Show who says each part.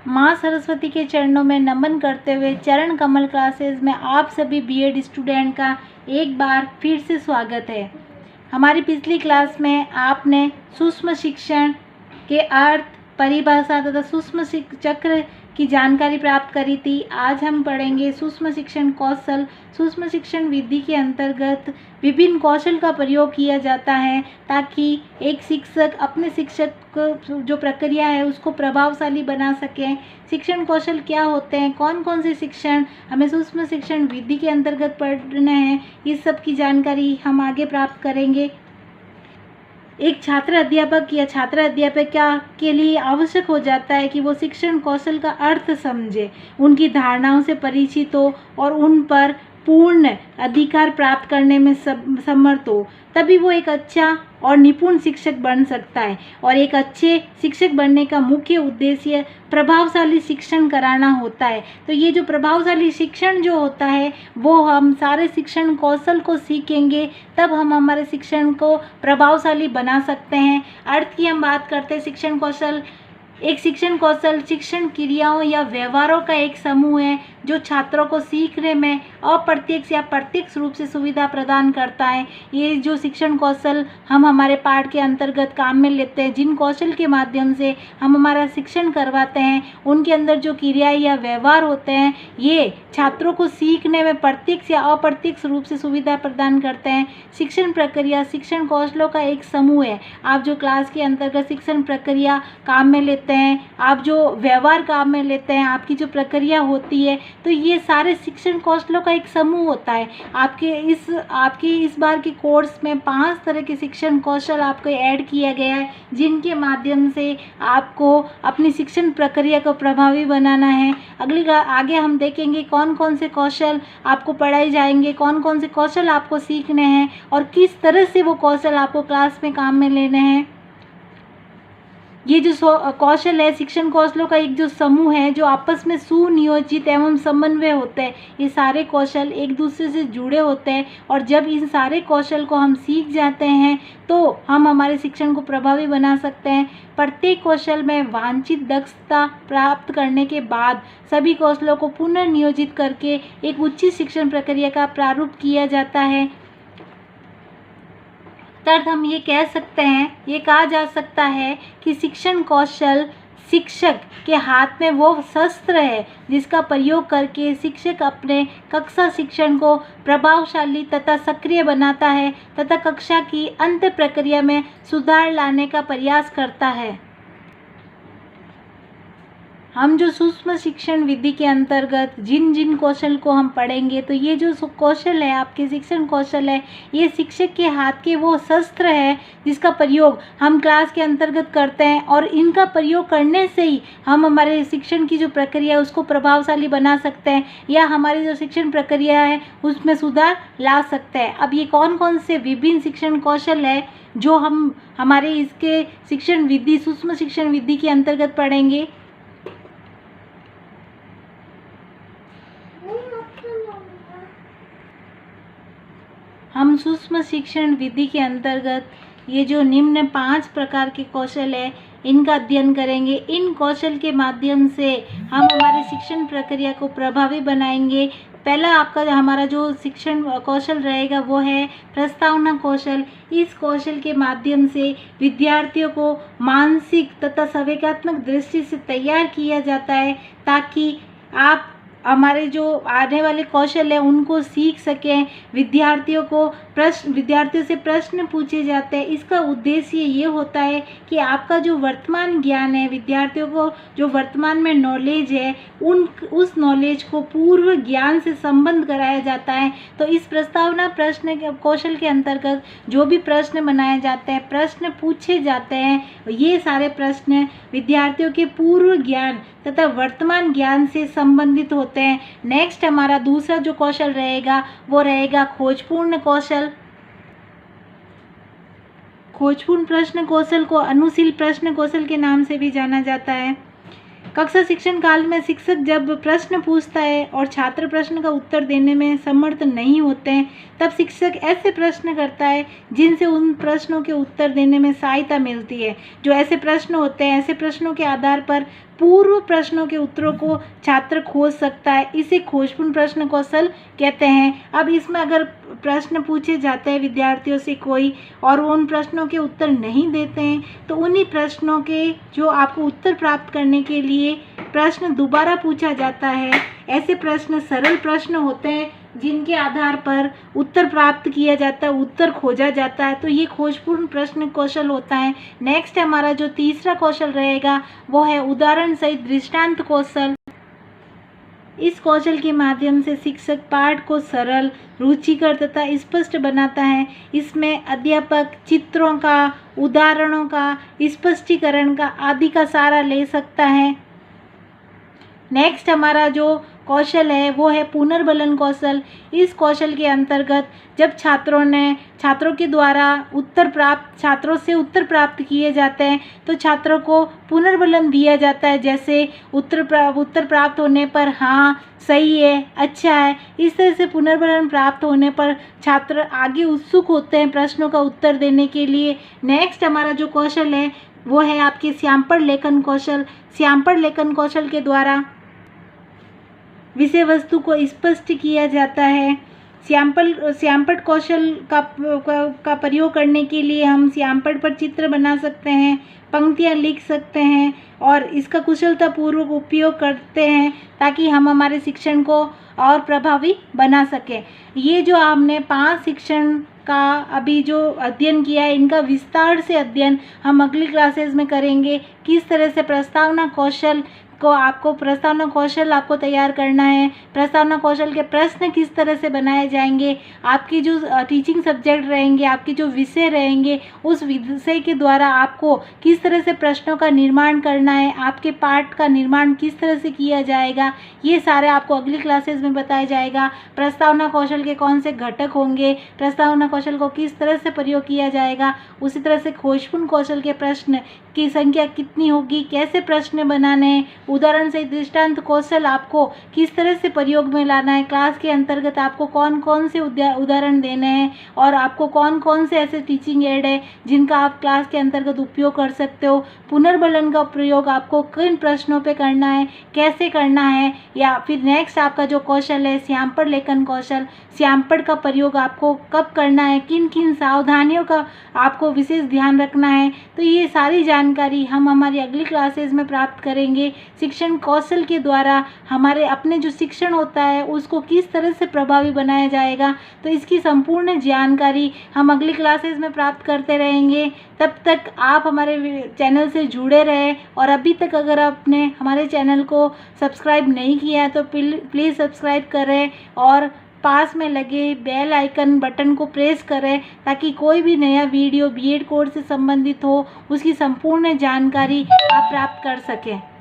Speaker 1: माँ सरस्वती के चरणों में नमन करते हुए चरण कमल क्लासेस में आप सभी बीएड स्टूडेंट का एक बार फिर से स्वागत है। हमारी पिछली क्लास में आपने सूक्ष्म शिक्षण के अर्थ, परिभाषा तथा सूक्ष्म चक्र की जानकारी प्राप्त करी थी। आज हम पढ़ेंगे सूक्ष्म शिक्षण कौशल। सूक्ष्म शिक्षण विधि के अंतर्गत विभिन्न कौशल का प्रयोग किया जाता है ताकि एक शिक्षक अपने शिक्षक को जो प्रक्रिया है उसको प्रभावशाली बना सकें। शिक्षण कौशल क्या होते हैं, कौन कौन से शिक्षण हमें सूक्ष्म शिक्षण विधि के अंतर्गत पढ़ना है, इस सब की जानकारी हम आगे प्राप्त करेंगे। एक छात्र अध्यापक या छात्र अध्यापिका के लिए आवश्यक हो जाता है कि वो शिक्षण कौशल का अर्थ समझे, उनकी धारणाओं से परिचित हो और उन पर पूर्ण अधिकार प्राप्त करने में समर्थ हो, तभी वो एक अच्छा और निपुण शिक्षक बन सकता है। और एक अच्छे शिक्षक बनने का मुख्य उद्देश्य प्रभावशाली शिक्षण कराना होता है। तो ये जो प्रभावशाली शिक्षण जो होता है वो हम सारे शिक्षण कौशल को सीखेंगे, तब हम हमारे शिक्षण को प्रभावशाली बना सकते हैं। अर्थ की हम बात करते हैं। शिक्षण कौशल, एक शिक्षण कौशल शिक्षण क्रियाओं या व्यवहारों का एक समूह है जो छात्रों को सीखने में अप्रत्यक्ष या प्रत्यक्ष रूप से सुविधा प्रदान करता है। ये जो शिक्षण कौशल हम हमारे पाठ के अंतर्गत काम में लेते हैं, जिन कौशल के माध्यम से हम हमारा शिक्षण करवाते हैं, उनके अंदर जो क्रियाएं या व्यवहार होते हैं, ये छात्रों को सीखने में प्रत्यक्ष या अप्रत्यक्ष रूप से सुविधा प्रदान करते हैं। शिक्षण प्रक्रिया शिक्षण कौशलों का एक समूह है। आप जो क्लास के अंतर्गत शिक्षण प्रक्रिया काम में लेते हैं, आप जो व्यवहार काम में लेते हैं, आपकी जो प्रक्रिया होती है, तो ये सारे शिक्षण कौशलों का एक समूह होता है। आपके इस बार के कोर्स में 5 तरह के शिक्षण कौशल आपको ऐड किया गया है, जिनके माध्यम से आपको अपनी शिक्षण प्रक्रिया को प्रभावी बनाना है। आगे हम देखेंगे कौन कौन से कौशल आपको पढ़ाए जाएंगे, कौन कौन से कौशल आपको सीखने हैं और किस तरह से वो कौशल आपको क्लास में काम में लेने हैं। ये जो कौशल है, शिक्षण कौशलों का एक जो समूह है जो आपस में सुनियोजित एवं समन्वय होते हैं। ये सारे कौशल एक दूसरे से जुड़े होते हैं और जब इन सारे कौशल को हम सीख जाते हैं तो हम हमारे शिक्षण को प्रभावी बना सकते हैं। प्रत्येक कौशल में वांछित दक्षता प्राप्त करने के बाद सभी कौशलों को पुनर्नियोजित करके एक उचित शिक्षण प्रक्रिया का प्रारूप किया जाता है। तब हम ये कहा जा सकता है कि शिक्षण कौशल शिक्षक के हाथ में वो शस्त्र है जिसका प्रयोग करके शिक्षक अपने कक्षा शिक्षण को प्रभावशाली तथा सक्रिय बनाता है तथा कक्षा की अंत प्रक्रिया में सुधार लाने का प्रयास करता है। हम जो सूक्ष्म शिक्षण विधि के अंतर्गत जिन कौशल को हम पढ़ेंगे, तो ये जो कौशल है, आपके शिक्षण कौशल है, ये शिक्षक के हाथ के वो शस्त्र है जिसका प्रयोग हम क्लास के अंतर्गत करते हैं और इनका प्रयोग करने से ही हम हमारे शिक्षण की जो प्रक्रिया है उसको प्रभावशाली बना सकते हैं या हमारी जो शिक्षण प्रक्रिया है उसमें सुधार ला सकते हैं। अब ये कौन कौन से विभिन्न शिक्षण कौशल है जो हम हमारे इसके शिक्षण विधि सूक्ष्म शिक्षण विधि के अंतर्गत पढ़ेंगे। हम सूक्ष्म शिक्षण विधि के अंतर्गत ये जो निम्न 5 प्रकार के कौशल है इनका अध्ययन करेंगे। इन कौशल के माध्यम से हम हमारे शिक्षण प्रक्रिया को प्रभावी बनाएंगे। पहला हमारा जो शिक्षण कौशल रहेगा वो है प्रस्तावना कौशल। इस कौशल के माध्यम से विद्यार्थियों को मानसिक तथा संवेगात्मक दृष्टि से तैयार किया जाता है ताकि आप हमारे जो आने वाले कौशल है उनको सीख सकें। विद्यार्थियों से प्रश्न पूछे जाते हैं। इसका उद्देश्य ये होता है कि आपका जो वर्तमान ज्ञान है, विद्यार्थियों को जो वर्तमान में नॉलेज है उस नॉलेज को पूर्व ज्ञान से संबंध कराया जाता है। तो इस प्रस्तावना प्रश्न कौशल के अंतर्गत जो भी प्रश्न बनाए जाते हैं, प्रश्न पूछे जाते हैं, ये सारे प्रश्न विद्यार्थियों के पूर्व ज्ञान तथा वर्तमान ज्ञान से संबंधित होते हैं। नेक्स्ट हमारा दूसरा जो कौशल रहेगा वो रहेगा खोजपूर्ण कौशल। खोजपूर्ण प्रश्न कौशल को अनुशील प्रश्न कौशल के नाम से भी जाना जाता है। कक्षा शिक्षण काल में शिक्षक जब प्रश्न पूछता है और छात्र प्रश्न का उत्तर देने में समर्थ नहीं होते हैं, तब शिक्षक ऐसे प्रश्न करता है जिनसे उन प्रश्नों के उत्तर देने में सहायता मिलती है। जो ऐसे प्रश्न होते हैं, ऐसे प्रश्नों के आधार पर पूर्व प्रश्नों के उत्तरों को छात्र खोज सकता है। इसे खोजपूर्ण प्रश्न कौशल कहते हैं। अब इसमें अगर प्रश्न पूछे जाते हैं विद्यार्थियों से कोई और वो उन प्रश्नों के उत्तर नहीं देते हैं, तो उन्हीं प्रश्नों के जो आपको उत्तर प्राप्त करने के लिए प्रश्न दोबारा पूछा जाता है। ऐसे प्रश्न सरल प्रश्न होते हैं जिनके आधार पर उत्तर प्राप्त किया जाता है, उत्तर खोजा जाता है। तो ये खोजपूर्ण प्रश्न कौशल होता है। नेक्स्ट हमारा जो तीसरा कौशल रहेगा वो है उदाहरण सहित दृष्टांत कौशल। इस कौशल के माध्यम से शिक्षक पाठ को सरल, रुचिकर तथा स्पष्ट बनाता है। इसमें अध्यापक चित्रों का, उदाहरणों का, स्पष्टीकरण का आदि का सहारा ले सकता है। नेक्स्ट हमारा जो कौशल है वो है पुनर्बलन कौशल। इस कौशल के अंतर्गत जब छात्रों के द्वारा छात्रों से उत्तर प्राप्त किए जाते हैं तो छात्रों को पुनर्बलन दिया जाता है। जैसे उत्तर प्राप्त होने पर हाँ, सही है, अच्छा है, इस तरह से पुनर्बलन प्राप्त होने पर छात्र आगे उत्सुक होते हैं प्रश्नों का उत्तर देने के लिए। नेक्स्ट हमारा जो कौशल है वो है आपके श्यामपढ़ लेखन कौशल। श्यामपढ़ लेखन कौशल के द्वारा विषय वस्तु को स्पष्ट किया जाता है। श्यामपढ़ कौशल का प्रयोग करने के लिए हम श्यामपढ़ पर चित्र बना सकते हैं, पंक्तियाँ लिख सकते हैं और इसका कुशलतापूर्वक उपयोग करते हैं ताकि हम हमारे शिक्षण को और प्रभावी बना सकें। ये जो हमने 5 शिक्षण का अभी जो अध्ययन किया है, इनका विस्तार से अध्ययन हम अगली क्लासेस में करेंगे। किस तरह से प्रस्तावना कौशल आपको तैयार करना है, प्रस्तावना कौशल के प्रश्न किस तरह से बनाए जाएंगे, आपकी जो टीचिंग सब्जेक्ट रहेंगे, आपके जो विषय रहेंगे, उस विषय के द्वारा आपको किस तरह से प्रश्नों का निर्माण करना है, आपके पाठ का निर्माण किस तरह से किया जाएगा, ये सारे आपको अगली क्लासेस में बताया जाएगा। प्रस्तावना कौशल के कौन से घटक होंगे, प्रस्तावना कौशल को किस तरह से प्रयोग किया जाएगा, उसी तरह से खोजपूर्ण कौशल के प्रश्न की संख्या कितनी होगी, कैसे प्रश्न बनाने हैं, उदाहरण से दृष्टांत कौशल आपको किस तरह से प्रयोग में लाना है, क्लास के अंतर्गत आपको कौन कौन से उदाहरण देने हैं और आपको कौन कौन से ऐसे टीचिंग एड है जिनका आप क्लास के अंतर्गत उपयोग कर सकते हो। पुनर्बलन का प्रयोग आपको किन प्रश्नों पे करना है, कैसे करना है, या फिर नेक्स्ट आपका जो कौशल है श्यामपढ़ लेखन कौशल, श्यामपढ़ का प्रयोग आपको कब करना है, किन किन सावधानियों का आपको विशेष ध्यान रखना है। तो ये सारी जानकारी हम हमारी अगली क्लासेस में प्राप्त करेंगे। शिक्षण कौशल के द्वारा हमारे अपने जो शिक्षण होता है उसको किस तरह से प्रभावी बनाया जाएगा, तो इसकी संपूर्ण जानकारी हम अगली क्लासेस में प्राप्त करते रहेंगे। तब तक आप हमारे चैनल से जुड़े रहें और अभी तक अगर आपने हमारे चैनल को सब्सक्राइब नहीं किया है तो प्लीज़ सब्सक्राइब करें और पास में लगे बेल आइकन बटन को प्रेस करें ताकि कोई भी नया वीडियो बीएड कोर्स से संबंधित हो उसकी संपूर्ण जानकारी आप प्राप्त कर सकें।